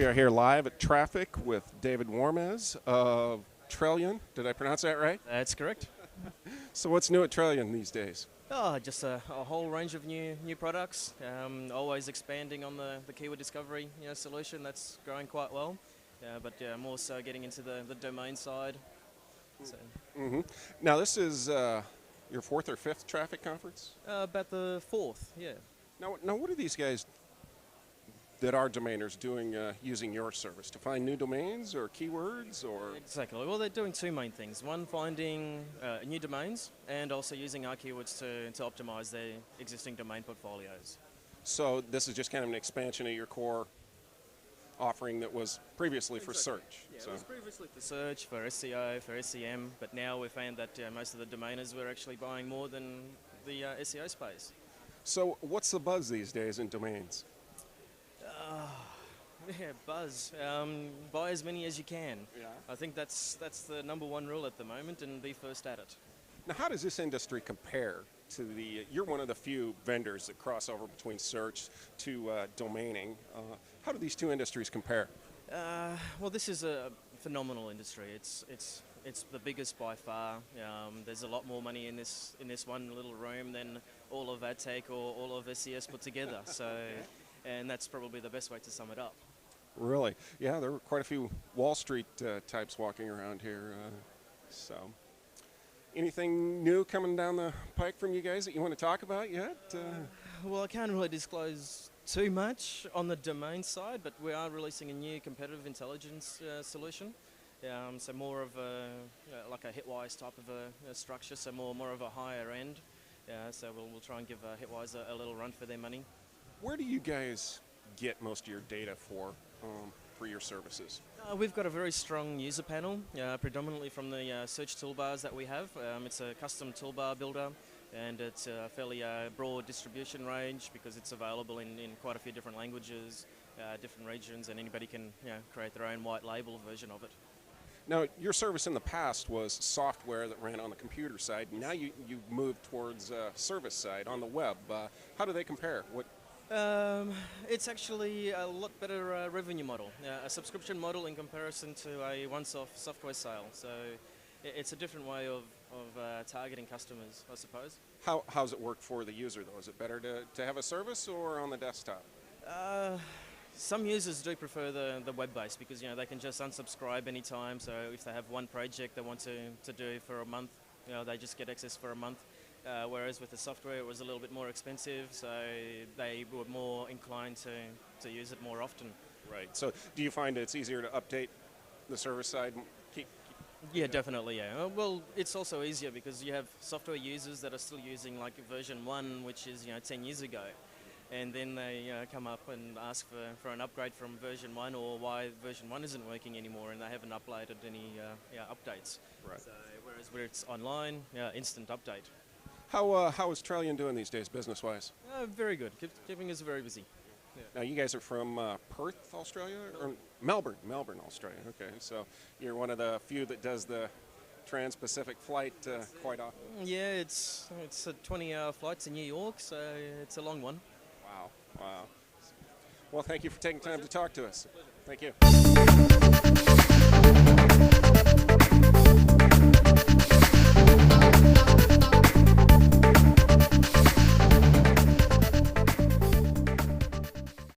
are here live at Traffic with David Warmuz of Trellian. Did I pronounce that right? That's correct. So what's new at Trellian these days? Oh, just a whole range of new products. Always expanding on the keyword discovery solution that's growing quite well. But more so getting into the domain side. So. Now this is your fourth or fifth traffic conference? About the fourth, yeah. Now what are these guys that are domainers doing using your service? To find new domains or keywords or? Exactly. Well, they're doing two main things. One, finding new domains, and also using our keywords to optimize their existing domain portfolios. So this is just kind of an expansion of your core offering that was previously for search. Yeah, so. It was previously for search, for SEO, for SEM, but now we found that most of the domainers were actually buying more than the SEO space. So what's the buzz these days in domains? Yeah, buzz. Buy as many as you can. Yeah. I think that's the number one rule at the moment, and be first at it. Now, how does this industry compare to the? You're one of the few vendors that cross over between search to domaining. How do these two industries compare? Well, this is a phenomenal industry. It's the biggest by far. There's a lot more money in this one little room than all of AdTech or all of SES put together. So. And that's probably the best way to sum it up. Really? Yeah, there were quite a few Wall Street types walking around here. So, anything new coming down the pike from you guys that you want to talk about yet? Well, I can't really disclose too much on the domain side, but we are releasing a new competitive intelligence solution. So more of like a Hitwise type of a structure, so more of a higher end. So we'll try and give Hitwise a little run for their money. Where do you guys get most of your data for your services? We've got a very strong user panel, predominantly from the search toolbars that we have. It's a custom toolbar builder, and it's a fairly broad distribution range because it's available in quite a few different languages, different regions, and anybody can create their own white label version of it. Now, your service in the past was software that ran on the computer side. Now you moved towards service side on the web. How do they compare? It's actually a lot better revenue model, a subscription model in comparison to a once-off software sale. So it's a different way of targeting customers, I suppose. How's it work for the user, though? Is it better to have a service or on the desktop? Some users do prefer the web-based because they can just unsubscribe anytime. So if they have one project they want to do for a month, they just get access for a month. Whereas with the software it was a little bit more expensive, so they were more inclined to use it more often. Right. So do you find it's easier to update the service side? Yeah, definitely, yeah. Well, it's also easier because you have software users that are still using like version 1, which is 10 years ago. And then they come up and ask for an upgrade from version 1 or why version 1 isn't working anymore and they haven't uploaded any updates. Right. So, whereas where it's online, instant update. How is Trellian doing these days, business-wise? Very good. Keeping us very busy. Yeah. Now, you guys are from Perth, Australia? Or Melbourne, Australia. Okay, so you're one of the few that does the trans-Pacific flight quite often. Yeah, it's a 20-hour flight to New York, so it's a long one. Wow. Well, thank you for taking time to talk to us. Thank you.